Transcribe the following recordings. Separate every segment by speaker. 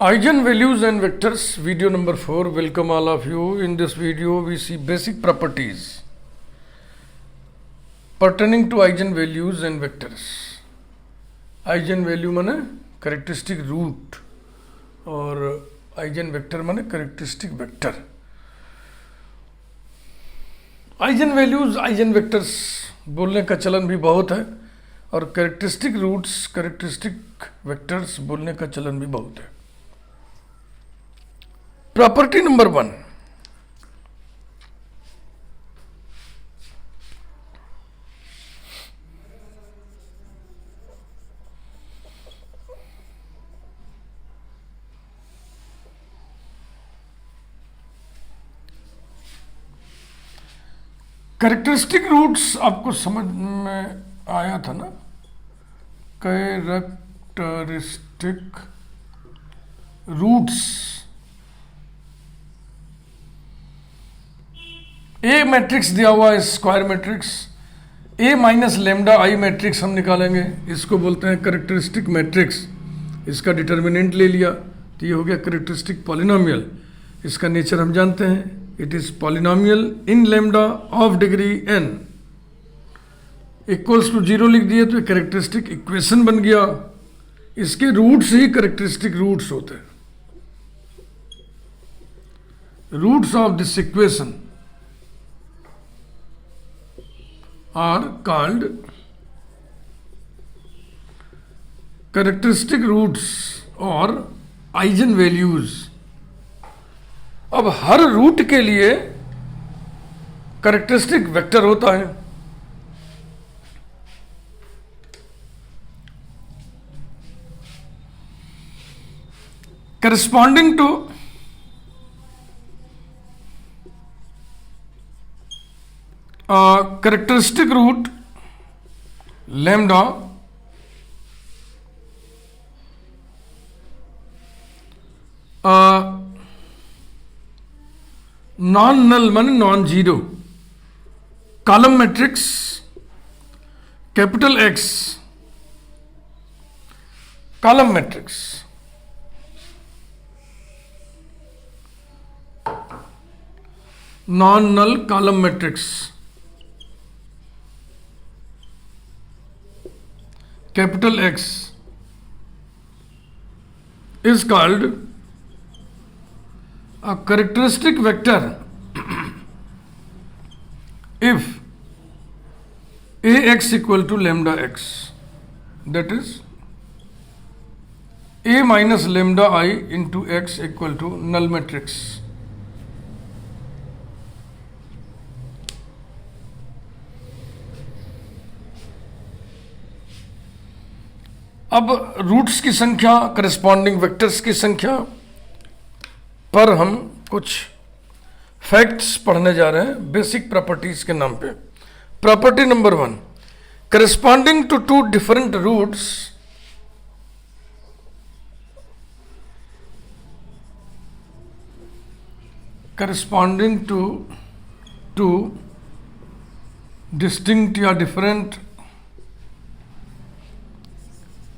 Speaker 1: Eigenvalues and vectors, video number 4. Welcome all of you. In this video, we see basic properties pertaining to eigenvalues and vectors. Eigenvalue माने characteristic root और eigenvector माने characteristic vector. Eigenvalues, eigenvectors बोलने का चलन भी बहुत है और characteristic roots, characteristic vectors बोलने का चलन भी बहुत है. प्रॉपर्टी नंबर 1, कैरेक्टरिस्टिक रूट्स आपको समझ में आया था ना. कैरेक्टरिस्टिक रूट्स ए मैट्रिक्स दिया हुआ है, square matrix A minus lambda I matrix हम निकालेंगे. इसको बोलते हैं कैरेक्टरिस्टिक मैट्रिक्स. इसका डिटर्मिनेंट ले लिया तो ये हो गया कैरेक्टरिस्टिक पॉलिनोमियल. इसका नेचर हम जानते हैं, it is polynomial in lambda of degree n equals to 0 लिख दिए तो कैरेक्टरिस्टिक इक्वेशन बन गया. इसके रूट्स ही कैरेक्टरिस्टिक रूट्स होते हैं. Roots of this equation are called characteristic roots और eigenvalues. अब हर रूट के लिए कैरेक्टरिस्टिक वेक्टर होता है. corresponding to characteristic root lambda non null माने non zero column matrix capital X column matrix non null column matrix capital X is called a characteristic vector if ax equal to lambda x, that is a minus lambda I into x equal to null matrix. अब roots की संख्या, corresponding vectors की संख्या पर हम कुछ facts पढ़ने जा रहे हैं बेसिक प्रॉपर्टीज के नाम पे. Property number 1, corresponding to two different roots corresponding to two distinct या different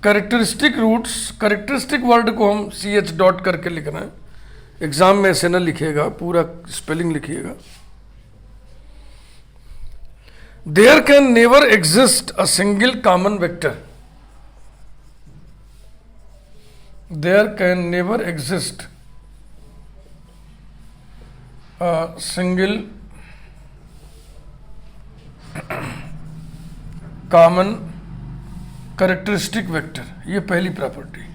Speaker 1: characteristic roots. Characteristic word को हम CH डॉट करके लिखना है. एग्जाम में ऐसे न लिखिएगा, पूरा स्पेलिंग लिखिएगा. There can never exist a single common vector. There can never exist a single common characteristic vector. ये पहली प्रॉपर्टी.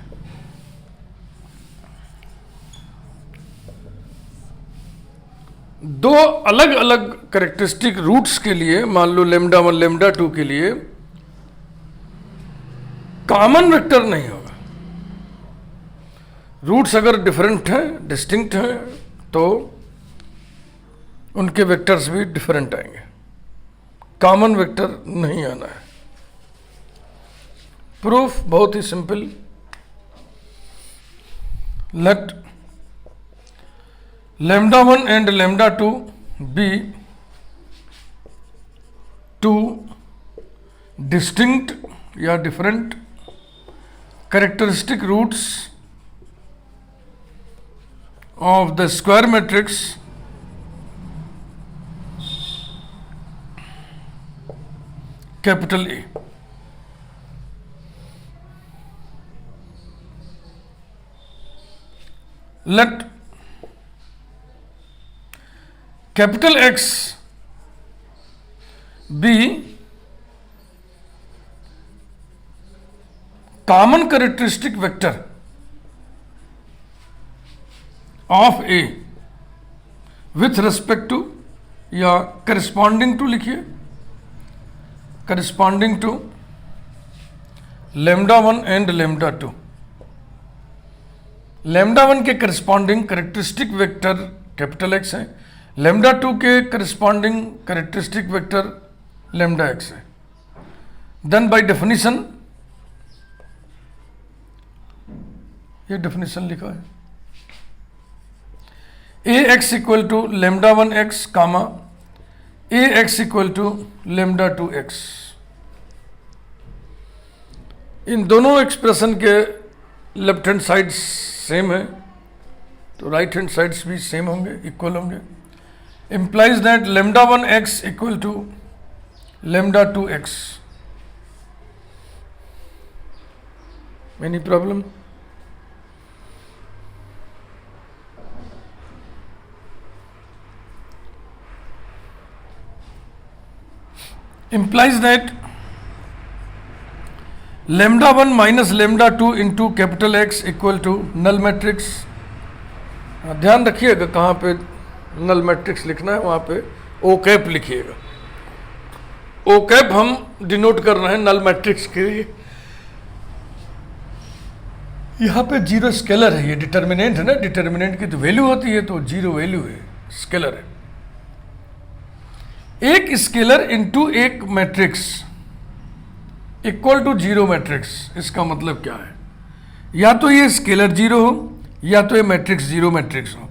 Speaker 1: दो अलग अलग कैरेक्टरिस्टिक रूट्स के लिए, मान लो लेमडा 1 लेमडा 2 के लिए कॉमन वेक्टर नहीं होगा. रूट्स अगर डिफरेंट हैं, डिस्टिंक्ट हैं, तो उनके वेक्टर्स भी डिफरेंट आएंगे. कॉमन वेक्टर नहीं आना है. प्रूफ बहुत ही simple. Let lambda 1 and lambda 2 be two distinct या different characteristic roots of the square matrix capital A. Let capital X be common characteristic vector of A with respect to या corresponding to लिखिए, corresponding to lambda 1 and lambda 2. Lambda 1 के corresponding characteristic vector capital X है, lambda 2 के corresponding characteristic vector lambda X है. Then by definition, ये definition लिखा है, A X equal to lambda 1 X comma A X equal to lambda 2 X. इन दोनों expression के लेफ्ट हैंड साइड्स सेम है तो राइट हैंड साइड्स भी सेम होंगे, इक्वल होंगे. Implies that lambda 1 X equal to lambda 2 x. Any problem? implies that lambda 1 minus lambda 2 into capital X equal to null matrix. ध्यान रखिएगा कहाँ पे null matrix लिखना है, वहाँ पे ओ कैप लिखिएगा. ओ कैप हम डिनोट कर रहे हैं नल मैट्रिक्स के लिए. यहाँ पे जीरो स्केलर है, ये डिटर्मिनेंट है ना, डिटर्मिनेंट की तो वैल्यू होती है तो जीरो वैल्यू है, स्केलर है. एक स्केलर इनटू एक matrix equal to zero matrix. इसका मतलब क्या है? या तो ये स्केलर जीरो हो या तो ये मैट्रिक्स जीरो मैट्रिक्स हो.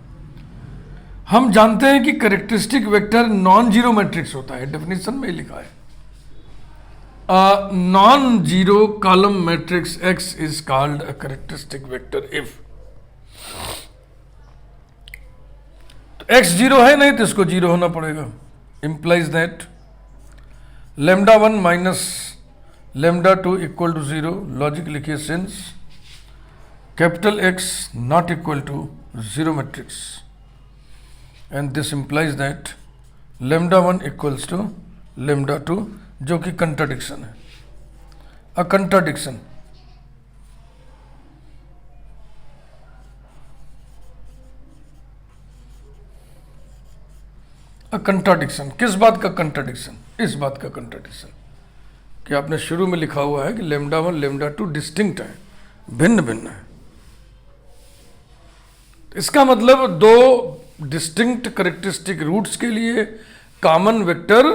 Speaker 1: हम जानते हैं कि characteristic vector non zero matrix होता है, डेफिनेशन में लिखा है. Non zero column matrix x is called a characteristic vector if. तो एक्स जीरो है नहीं तो इसको जीरो होना पड़ेगा. implies that lambda 1 minus lambda 2 equal to 0. Logic लिखिए, since capital X not equal to zero matrix, and this implies that lambda 1 equals to lambda 2, जो कि कंट्राडिक्शन है. अ कंट्राडिक्शन, कंट्राडिक्शन. किस बात का कंट्राडिक्शन? इस बात का कंट्राडिक्शन कि आपने शुरू में लिखा हुआ है कि लैम्डा 1 लैम्डा 2 डिस्टिंक्ट है, भिन्न भिन्न है. इसका मतलब दो डिस्टिंक्ट कैरेक्टरिस्टिक रूट्स के लिए कॉमन वेक्टर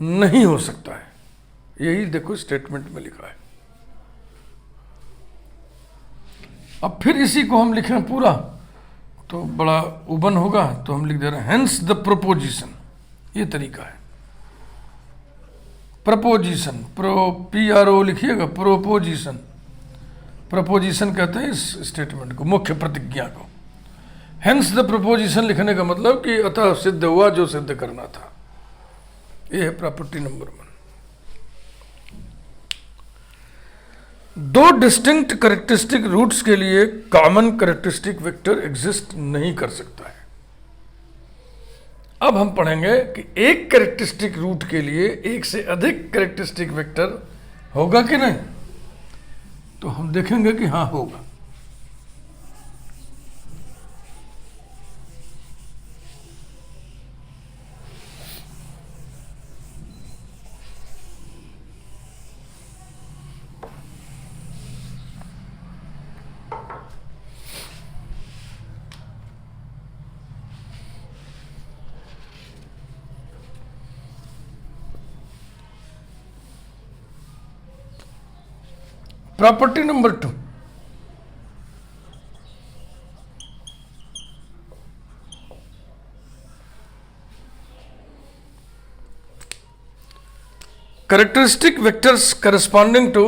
Speaker 1: नहीं हो सकता है. यही देखो स्टेटमेंट में लिखा है. अब फिर इसी को हम लिखें पूरा तो बड़ा उबन होगा, तो हम लिख दे रहे हैं हेंस द प्रोपोजिशन. ये तरीका है. प्रपोजिशन, PRO लिखिएगा, प्रोपोजिशन. प्रपोजिशन कहते हैं इस स्टेटमेंट को, मुख्य प्रतिज्ञा को. हेंस द प्रोपोजिशन लिखने का मतलब कि अतः सिद्ध हुआ जो सिद्ध करना था. ये है प्रॉपर्टी नंबर 1. दो डिस्टिंक्ट कैरेक्टरिस्टिक रूट्स के लिए कॉमन कैरेक्टरिस्टिक वेक्टर एग्जिस्ट नहीं कर सकता है. अब हम पढ़ेंगे कि एक कैरेक्टरिस्टिक रूट के लिए एक से अधिक कैरेक्टरिस्टिक वेक्टर होगा कि नहीं. तो हम देखेंगे कि हाँ होगा. Property number 2, characteristic vectors corresponding to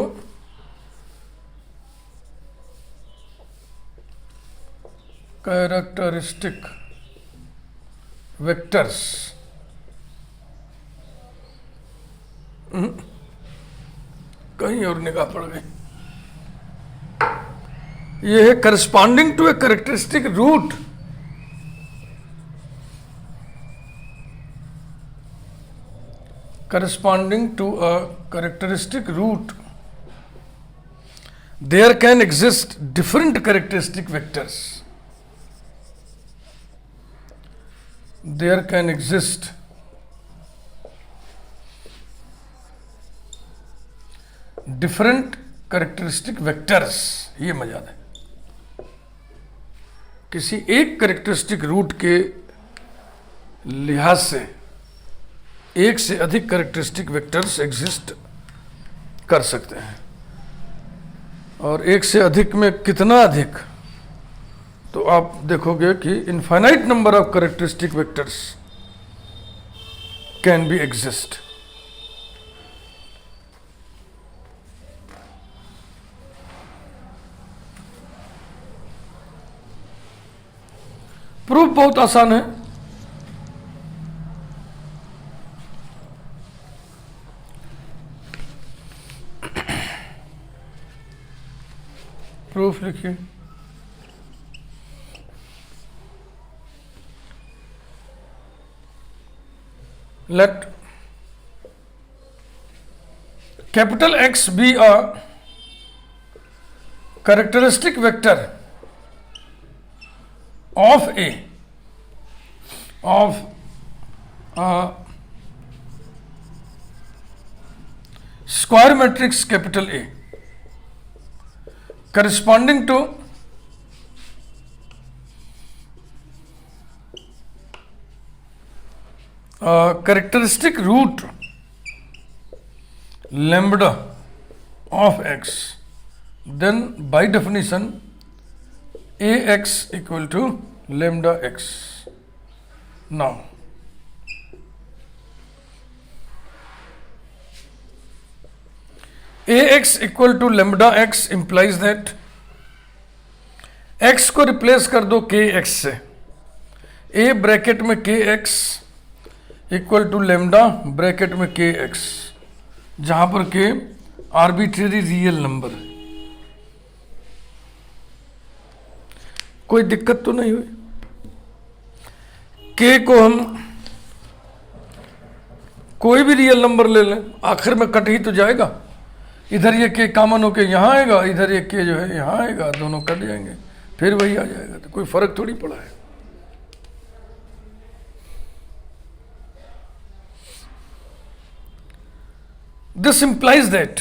Speaker 1: characteristic vectors, कहीं और निगाह पड़ गई। ये है corresponding to a characteristic root, corresponding to a characteristic root, there can exist different characteristic vectors. There can exist different characteristic vectors. ये मजा है, किसी एक कैरेक्टरिस्टिक रूट के लिहाज से एक से अधिक कैरेक्टरिस्टिक वेक्टर्स एग्जिस्ट कर सकते हैं। और एक से अधिक में कितना अधिक, तो आप देखोगे कि infinite number of characteristic vectors can be exist. Proof बहुत आसान है। प्रूफ लिखिए। Let capital X be a characteristic vector of A of a square matrix capital A corresponding to a characteristic root lambda of X, then by definition AX equal to lambda X. Now Ax equal to lambda x implies that x को replace कर दो kx से, a bracket में kx equal to lambda bracket में kx, जहां पर k arbitrary real number है। कोई दिक्कत तो नहीं हुई? k को हम कोई भी रियल नंबर ले लें, आखिर में कट ही तो जाएगा। इधर ये के कॉमन होके यहाँ आएगा, इधर ये के जो है यहाँ आएगा, दोनों कट जाएंगे, फिर वही आ जाएगा, तो कोई फर्क थोड़ी पड़ा है। This implies that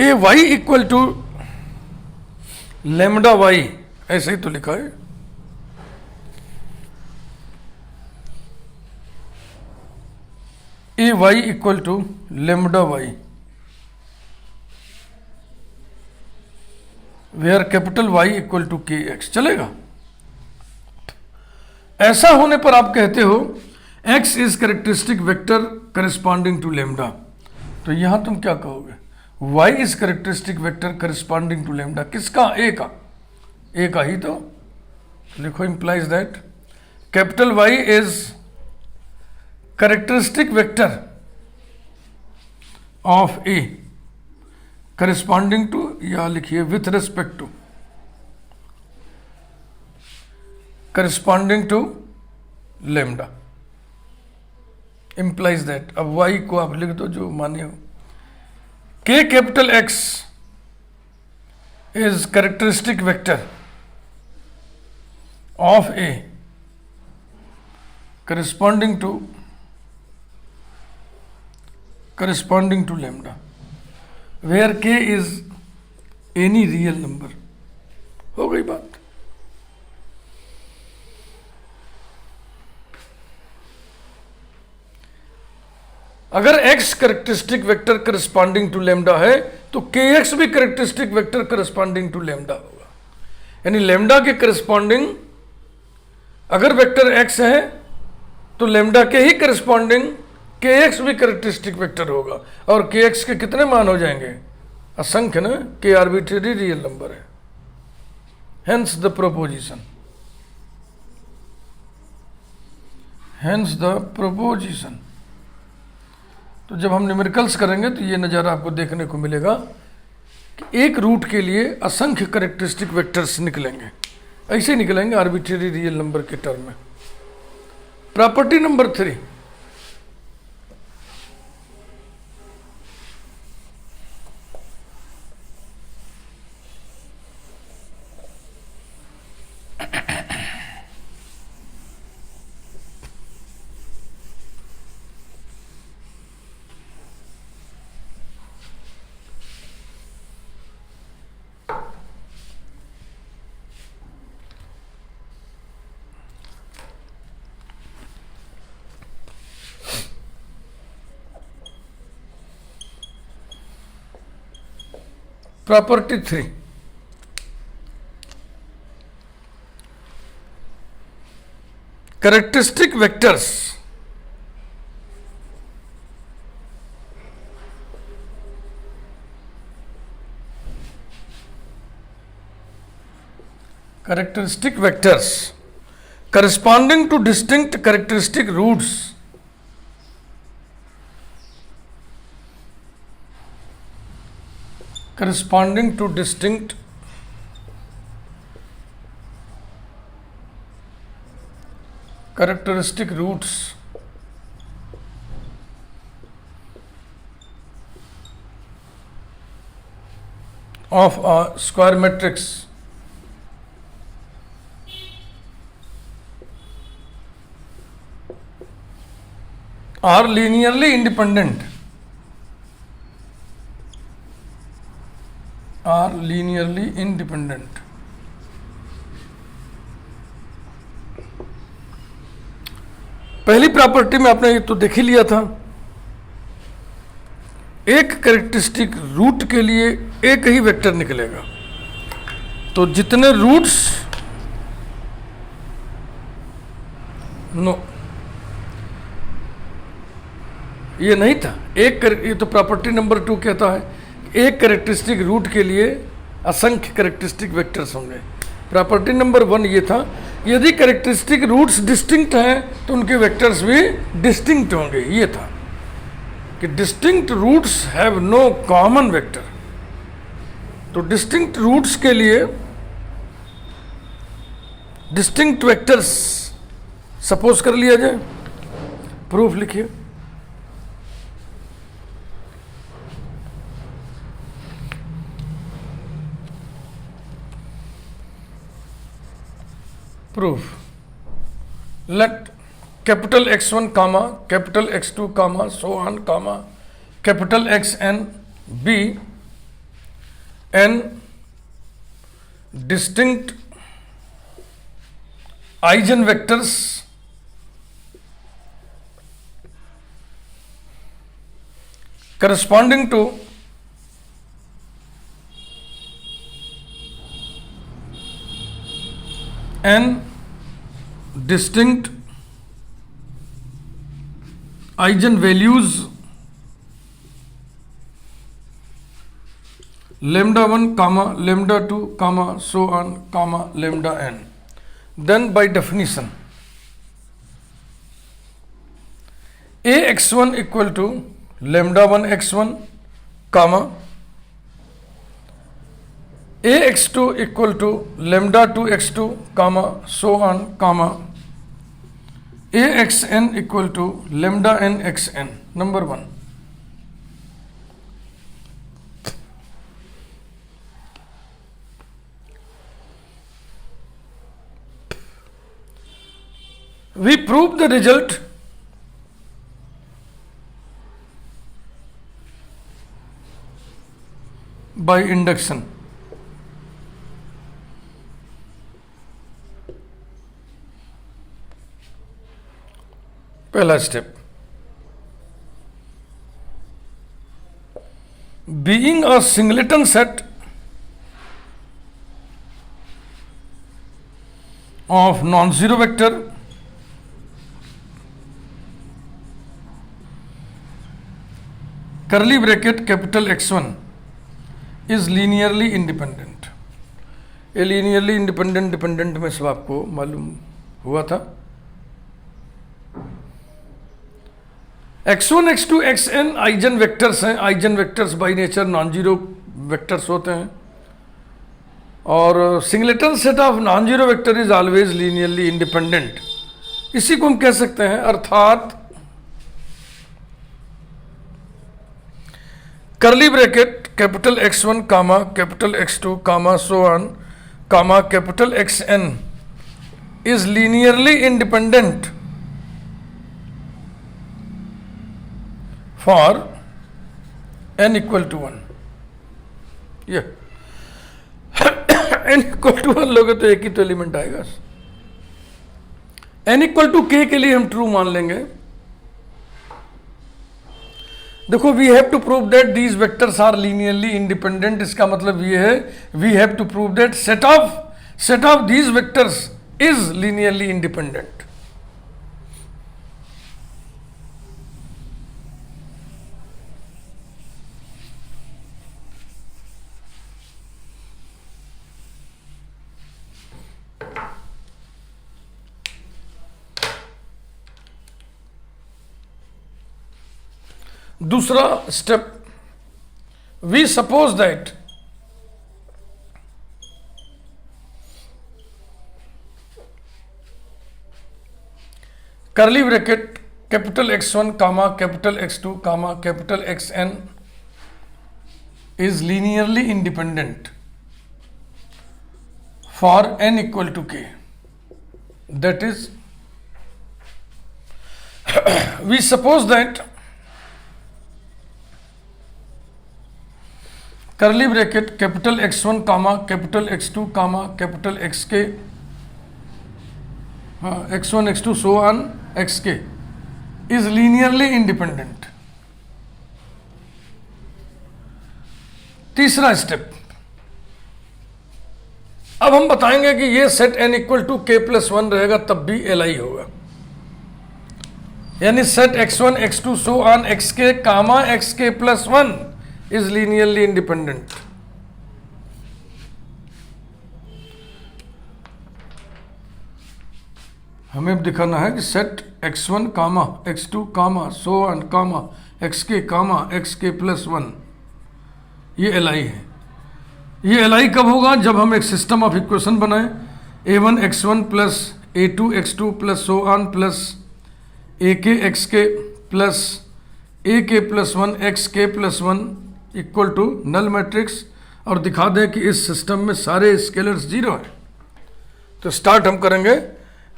Speaker 1: A Y equal to lambda Y, ऐसे ही तो लिखा है। A Y equal to lambda Y, where capital Y equal to K X, चलेगा? ऐसा होने पर आप कहते हो X is characteristic vector corresponding to lambda, तो यहां तुम क्या कहोगे? Y is characteristic vector corresponding to lambda, किसका? ए का, ए का ही तो लिखो। Implies that capital Y is characteristic vector of A corresponding to, या लिखिए with respect to, corresponding to lambda, implies that। अब y को आप लिख दो जो माने हो। K capital X is characteristic vector of A corresponding to lambda, where k is any real number। हो गई बात। अगर x characteristic vector corresponding to lambda है तो kx भी characteristic vector corresponding to lambda होगा। यानी लैम्डा के करस्पॉन्डिंग अगर वेक्टर x है तो लैम्डा के ही करस्पॉन्डिंग के एक्स भी करेक्टरिस्टिक वेक्टर होगा, और के एक्स के कितने मान हो जाएंगे? असंख्य ना, के आर्बिट्रेरी रियल नंबर है, hence the proposition, hence the proposition. तो जब हम न्यूमेरिकल्स करेंगे तो ये नज़ारा आपको देखने को मिलेगा कि एक रूट के लिए असंख्य करेक्टरिस्टिक वेक्टर्स निकलेंगे, ऐसे निकलेंगे आर्बिट्रेरी रियल नंबर के टर्म में। Property number 3, property 3, characteristic vectors corresponding to distinct characteristic roots corresponding to distinct characteristic roots of a square matrix are linearly independent, are linearly independent। पहली property में आपने ये तो देख ही लिया था, एक कैरेक्टरिस्टिक रूट के लिए एक ही वेक्टर निकलेगा, तो जितने रूट्स नो ये नहीं था ये तो प्रॉपर्टी नंबर 2 कहता है एक कैरेक्टरिस्टिक रूट के लिए असंख्य कैरेक्टरिस्टिक वेक्टर्स होंगे। प्रॉपर्टी नंबर 1 ये था, यदि कैरेक्टरिस्टिक रूट्स डिस्टिंक्ट हैं तो उनके वेक्टर्स भी डिस्टिंक्ट होंगे। ये था कि distinct roots have no common vector. तो डिस्टिंक्ट रूट्स के लिए डिस्टिंक्ट वेक्टर्स सपोज कर लिया जाए। प्रूफ लिखिए। Proof, let capital X1 comma capital X2 comma so on comma capital XN be n distinct eigen vectors corresponding to n distinct eigenvalues lambda 1 comma lambda 2 comma so on comma lambda n। Then by definition ax1 equal to lambda 1 x1 comma ax2 equal to lambda 2 x2 comma so on comma axn equal to lambda n xn। Number 1, we prove the result by induction। पहला step, being a singleton set of non-zero vector curly bracket capital X1 is linearly independent. ये linearly independent dependent में सब आपको मालूम हुआ था। X1 X2 Xn eigen vectors हैं। Eigen vectors by nature non zero vectors होते हैं, और singleton set of non zero vector is always linearly independent. इसी को हम कह सकते हैं, अर्थात curly bracket capital X1 comma capital X2 comma so on comma capital Xn is linearly independent for n equal to 1। ये n इक्वल टू 1 लोगे तो एक ही तो एलिमेंट आएगा। n इक्वल टू k के लिए हम ट्रू मान लेंगे। देखो, we have to prove that these vectors are linearly independent. इसका मतलब ये है we have to prove that set of these vectors is linearly independent. दूसरा step, we suppose that curly bracket capital X1 comma capital X2 comma capital Xn is linearly independent for n equal to k। That is, we suppose that curly bracket capital X1 comma capital X2 comma capital XK, X1 X2 so on XK is linearly independent. तीसरा step, अब हम बताएंगे कि ये set n equal to k+1 रहेगा तब भी Li होगा, यानी set X1 X2 so on XK comma XK+1 is linearly independent। हमें दिखाना है कि set X1 comma X2 comma so on comma XK comma XK+1 ये Li है। ये Li कब होगा? जब हम एक सिस्टम ऑफ इक्वेशन बनाएं, A1 X1 plus A2 X2 plus so on plus AK XK plus AK+1 XK+1 equal to null matrix, और दिखा दें कि इस सिस्टम में सारे स्केलर्स जीरो हैं। तो स्टार्ट हम करेंगे।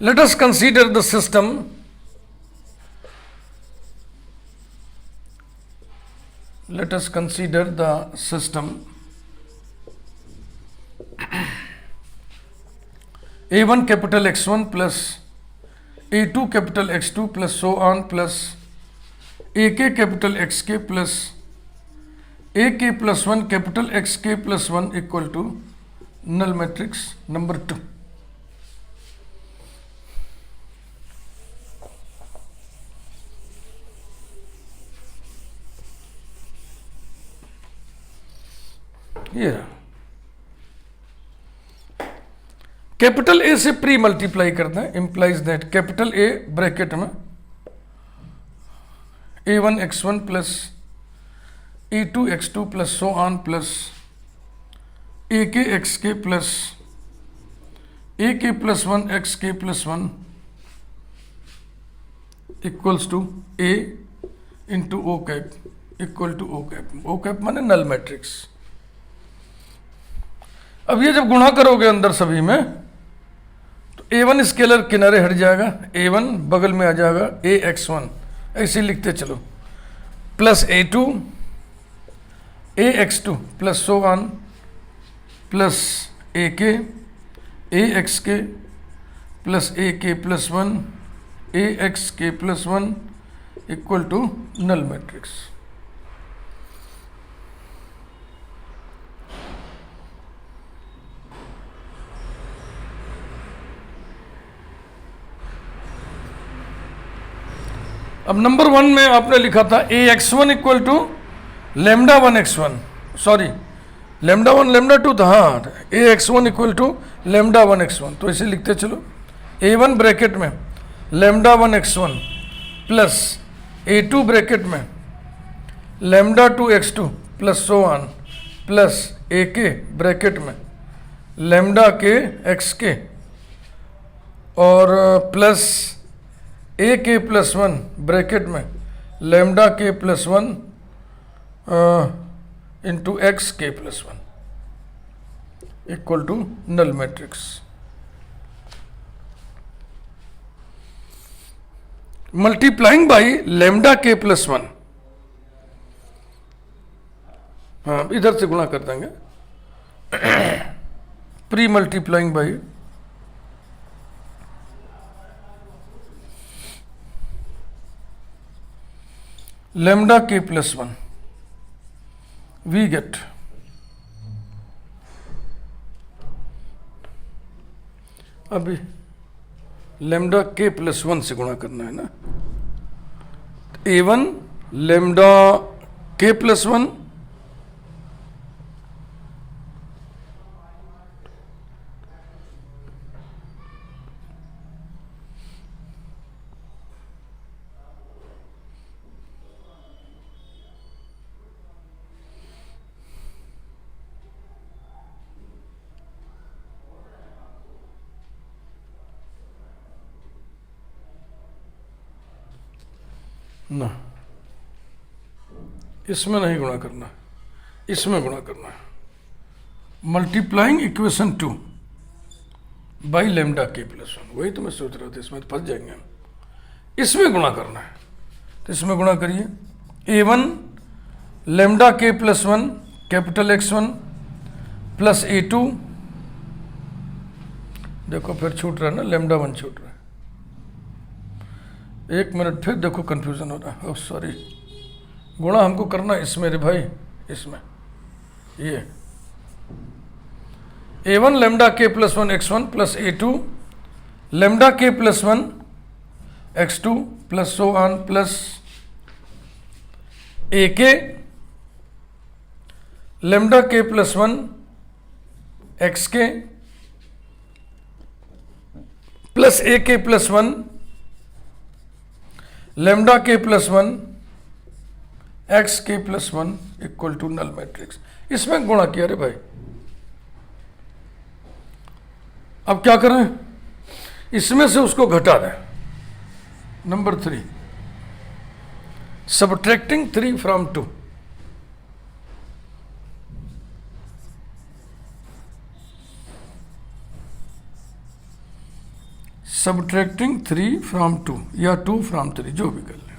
Speaker 1: Let us consider the system A1 capital X1 plus A2 capital X2 plus so on plus AK capital XK plus AK+1 capital XK+1 equal to null matrix number 2। ये capital A से pre multiply करते हैं, implies that capital A bracket में A1 X1 plus A2 X2 plus so on plus AK XK plus AK+1 XK+1 equals to A into O cap equal to O cap. O cap माने नल matrix. अब ये जब गुणा करोगे अंदर सभी में तो A1 स्केलर किनारे हट जाएगा, A1 बगल में आ जाएगा AX1, ऐसे लिखते चलो, plus A2 AX2 plus so on plus AK AXK plus AK+1 AXK+1 equal to null matrix. अब नंबर 1 में आपने लिखा था AX1 equal to lambda 1x1, sorry lambda 1 lambda 2 था, हाँ, ax1 equal to lambda 1x1, तो इसे लिखते चलो a1 ब्रैकेट में lambda 1x1 plus a2 bracket में lambda 2x2 plus so on plus ak bracket में लेमडा के एक्स के और प्लस ए के प्लस 1 ब्रैकेट में लेमडा के प्लस 1 इंटू एक्स के plus 1 equal to null matrix. Multiplying by lambda के plus 1, हाँ इधर से गुणा कर देंगे, प्री मल्टीप्लाइंग बाई लेमडा के प्लस 1 वी गेट अभी लेमडा के प्लस 1 से गुणा करना है ना, a1 लेमडा के प्लस 1 ना, इसमें नहीं गुणा करना, इसमें गुणा करना है। मल्टीप्लाइंग इक्वेशन 2 बाई लेमडा के प्लस 1, वही तो मैं सोच रहा था, इसमें तो फंस जाएंगे हम, इसमें गुणा करना है। तो इसमें गुणा करिए, a1 लेमडा के plus 1 capital X1 plus a2, देखो फिर छूट रहा है ना, लेमडा 1 छूट रहा है, एक मिनट फिर देखो कंफ्यूजन हो रहा है, ओह सॉरी, गुणा हमको करना इसमें रे भाई, इसमें ये a1 लेमडा के plus 1 x1 plus a2 lambda के plus 1 x2 plus so on plus ak lambda के plus 1 xk plus ak plus 1 lambda के प्लस 1 एक्स के plus 1 equal to null matrix. इसमें गुणा किया रे भाई, अब क्या करें, इसमें से उसको घटा दें। Number 3 subtracting 3 from 2, subtracting 3 from 2 या 2 फ्रॉम 3, जो भी कर ले,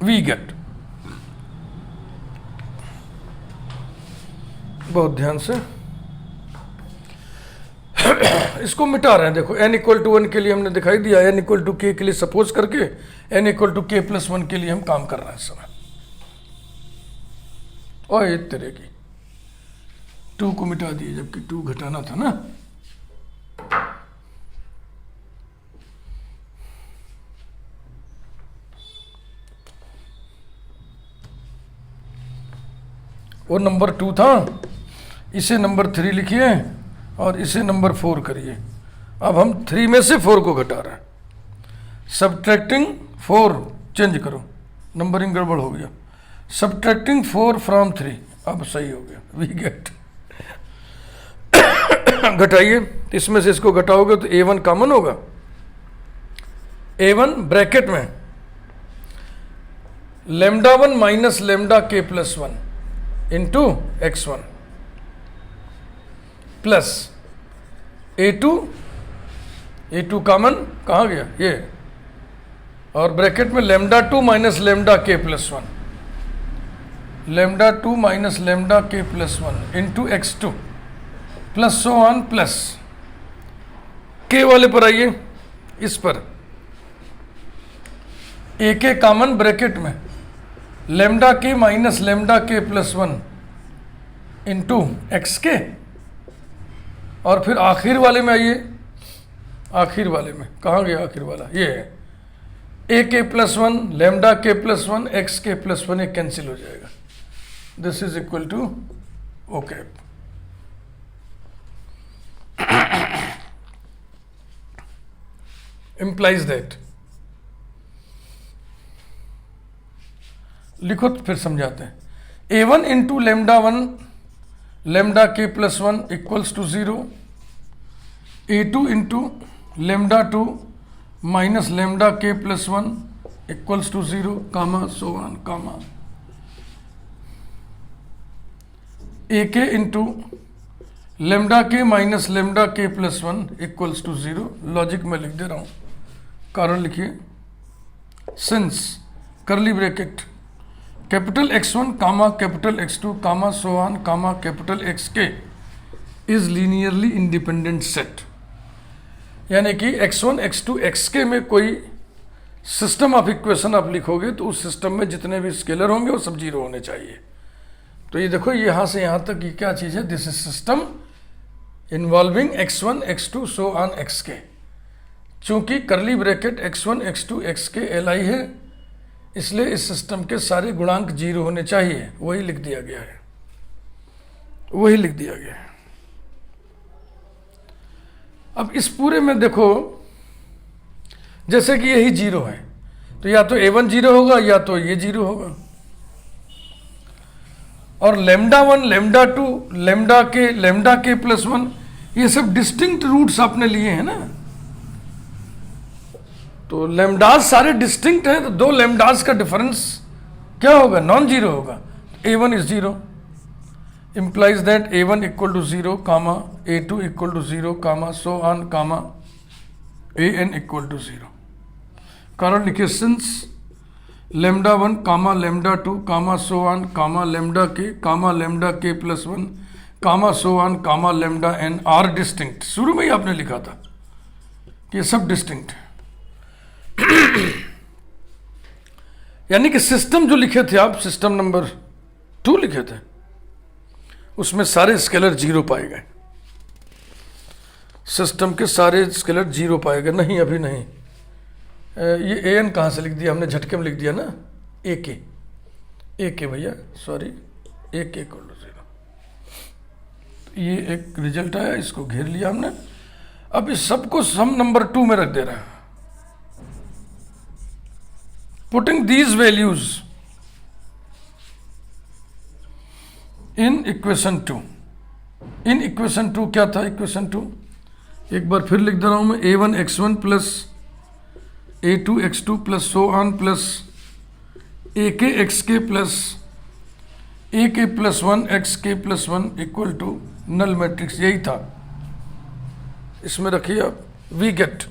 Speaker 1: वी गेट, बहुत ध्यान से इसको मिटा रहे हैं। देखो n इक्वल टू 1 के लिए हमने दिखाई दिया, n इक्वल टू k के लिए सपोज करके n equal to k plus 1 के लिए हम काम कर रहे हैं इस समय। और एक तरह की 2 को मिटा दिए, जबकि 2 घटाना था ना। वो नंबर 2 था, इसे नंबर 3 लिखिए और इसे नंबर 4 करिए। अब हम 3 में से 4 को घटा रहे हैं, सबट्रैक्टिंग 4, चेंज करो, नंबरिंग गड़बड़ हो गया, सबट्रैक्टिंग 4 फ्रॉम 3, अब सही हो गया, वी गेट घटाइए, इसमें से इसको घटाओगे तो a1 कॉमन होगा, a1 ब्रैकेट में लेमडा 1 माइनस लेमडा के plus 1 into x1 plus a2 common कहाँ गया ये, और ब्रैकेट में लेमडा 2 माइनस लेमडा के प्लस 1, लेमडा 2 माइनस लेमडा के plus 1 into x2 plus so on plus के वाले पर आइए, इस पर ए के कॉमन ब्रैकेट में लेमडा के माइनस लेमडा के प्लस 1 इंटू एक्स के, और फिर आखिर वाले में आइए, आखिर वाले में कहाँ गया आखिर वाला, ये है ए के प्लस वन, लेमडा के प्लस वन, एक्स के प्लस वन, एक कैंसिल हो जाएगा. This is equal to o cap. implies that. लिखो तो फिर समझाते हैं. A1 into lambda one, lambda के plus one equals to 0. A2 into lambda two minus lambda के plus one equals to 0, comma so on comma. AK into lambda k minus lambda के plus one equals to 0. Logic में लिख दे रहा हूं, कारण लिखिए. Since curly bracket capital X1 comma capital X2 comma so on comma capital XK is linearly independent set. यानी कि X1 X2 XK में कोई सिस्टम ऑफ इक्वेशन आप लिखोगे तो उस सिस्टम में जितने भी स्केलर होंगे वो सब 0 होने चाहिए. तो ये देखो, यहां से यहां तक ये क्या चीज है? This is system involving X1 X2 so on XK. चूंकि करली bracket X1 X2 XK Li है, इसलिए इस सिस्टम के सारे गुणांक 0 होने चाहिए. वही लिख दिया गया है, वही लिख दिया गया है. अब इस पूरे में देखो, जैसे कि यही 0 है तो या तो A1 0 होगा या तो ये 0 होगा. और lambda one, lambda two, lambda के प्लस वन, ये सब डिस्टिंक्ट रूट्स आपने लिए हैं ना. तो लेमडास सारे डिस्टिंक्ट हैं, तो दो लेमडास का डिफरेंस क्या होगा? नॉन जीरो होगा. A1 is 0, implies that A1 equal to 0, comma A2 equal to 0, comma so on, comma AN equal to 0. कारण लिखिए, since lambda one comma lambda two comma so on comma lambda के plus one comma so on comma lambda n are distinct. शुरू में ही आपने लिखा था कि ये सब डिस्टिंक्ट है. यानी कि सिस्टम जो लिखे थे आप, सिस्टम नंबर 2 लिखे थे, उसमें सारे स्केलर 0 पाए गए. सिस्टम के सारे स्केलर 0 पाए गए. नहीं, अभी नहीं. ये AN कहाँ से लिख दिया हमने? झटके में लिख दिया ना. AK भैया, सॉरी, AK इक्वल टू 0. ये एक रिजल्ट आया, इसको घेर लिया हमने. अब इस सबको सम नंबर 2 में रख दे रहा है. Putting these values in equation 2. In equation 2 क्या था? इक्वेशन 2 एक बार फिर लिख दे रहा हूं मैं. A1 X1 plus A2 X2 plus so on plus AK XK plus AK plus 1 XK plus 1 equal to null matrix. यही था. इसमें रखिए आप, वी गेट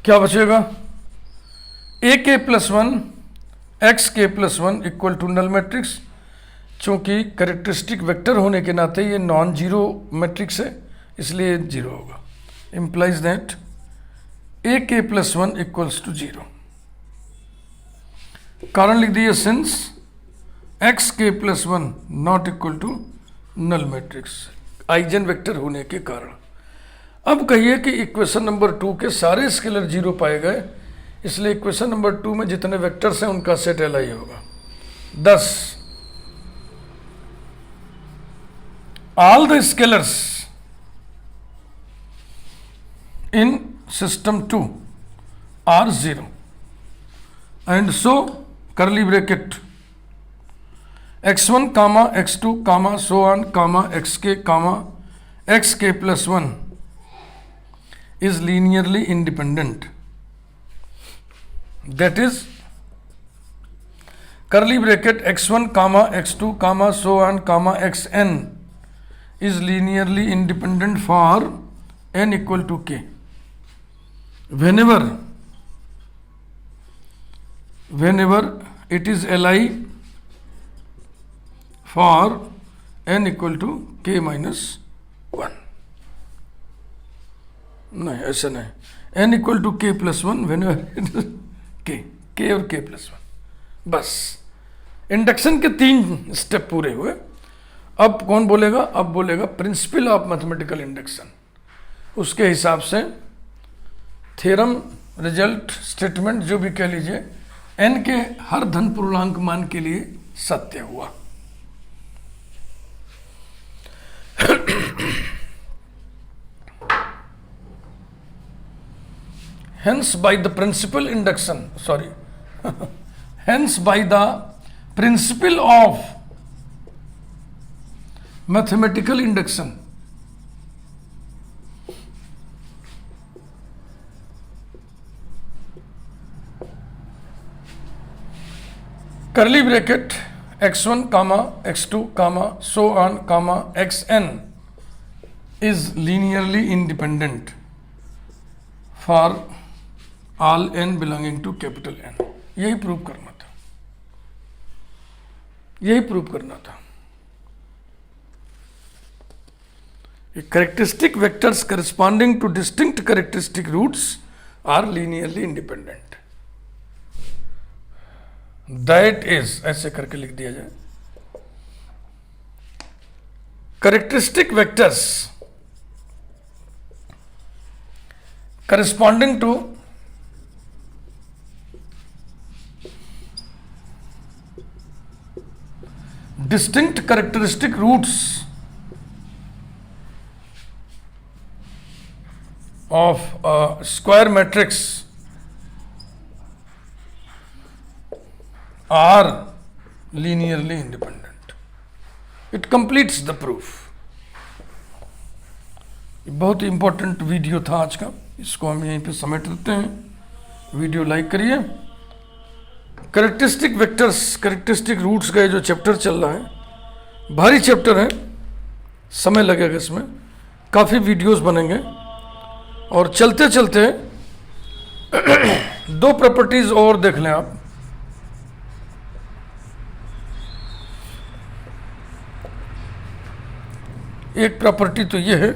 Speaker 1: क्या बचेगा? AK plus 1 XK plus 1 equal to null matrix. चूंकि कैरेक्टरिस्टिक वेक्टर होने के नाते ये नॉन जीरो मैट्रिक्स है, इसलिए 0 होगा. Implies that AK plus 1 equals to 0. कारण लिख दिए, since XK plus 1 not equal to null matrix, eigen vector होने के कारण. अब कहिए कि इक्वेशन नंबर 2 के सारे स्केलर 0 पाए गए, इसलिए इक्वेशन नंबर 2 में जितने वेक्टर्स हैं उनका सेट Li होगा 10. All the scalars in system 2 are 0, and so curly bracket x1 comma x2 comma so on comma xk comma xk plus 1 is linearly independent. That is, curly bracket x1 comma x2 comma so on comma xn is linearly independent for n equal to k. Whenever it is Li for n equal to k minus 1. नहीं, ऐसा नहीं. n equal to k plus 1 whenever it is k और k plus 1. बस induction के 3 step पूरे हुए. अब कौन बोलेगा? अब बोलेगा प्रिंसिपल ऑफ मैथमेटिकल इंडक्शन। उसके हिसाब से थ्योरम, रिजल्ट, स्टेटमेंट जो भी कह लीजिए, n के हर धन पूर्णांक मान के लिए सत्य हुआ। Hence by the principal induction, sorry, hence by the principle of mathematical induction, curly bracket x1 comma x2 comma so on comma xn is linearly independent for all n belonging to capital N। यही prove करना था, यही prove करना था। Characteristic vectors corresponding to distinct characteristic roots are linearly independent। That is, ऐसे करके लिख दिया जाए, characteristic vectors corresponding to distinct characteristic roots of a square matrix are linearly independent। It completes the proof। बहुत ही important video था आज का, इसको हम यहीं पे समेट देते हैं। वीडियो लाइक करिए। कैरेक्टरिस्टिक वेक्टर्स, कैरेक्टरिस्टिक रूट्स का ये जो चैप्टर चल रहा है, भारी चैप्टर है, समय लगेगा इसमें, काफ़ी वीडियोस बनेंगे। और चलते चलते दो प्रॉपर्टीज और देख लें आप। एक प्रॉपर्टी तो ये है,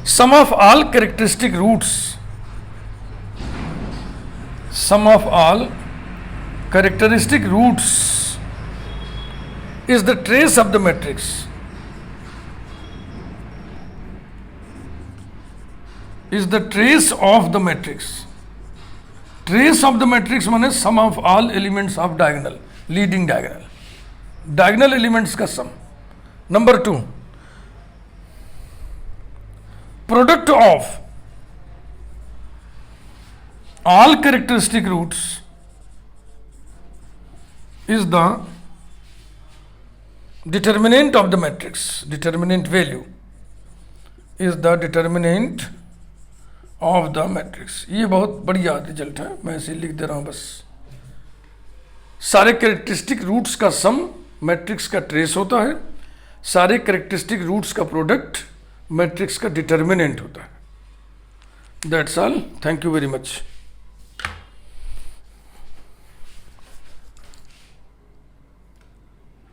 Speaker 1: sum of all characteristic roots, sum of all characteristic roots is the trace of the matrix, is the trace of the matrix। trace of the matrix माने sum of all elements of diagonal, leading diagonal, diagonal elements का sum। Number 2, product of all characteristic roots is the determinant of the matrix, determinant value is the determinant of the matrix। ये बहुत बढ़िया result है, मैं ऐसे लिख दे रहा हूं बस। सारे कैरेक्टरिस्टिक रूट्स का सम मैट्रिक्स का ट्रेस होता है, सारे कैरेक्टरिस्टिक रूट्स का प्रोडक्ट मैट्रिक्स का डिटर्मिनेंट होता है। That's all, thank you very much.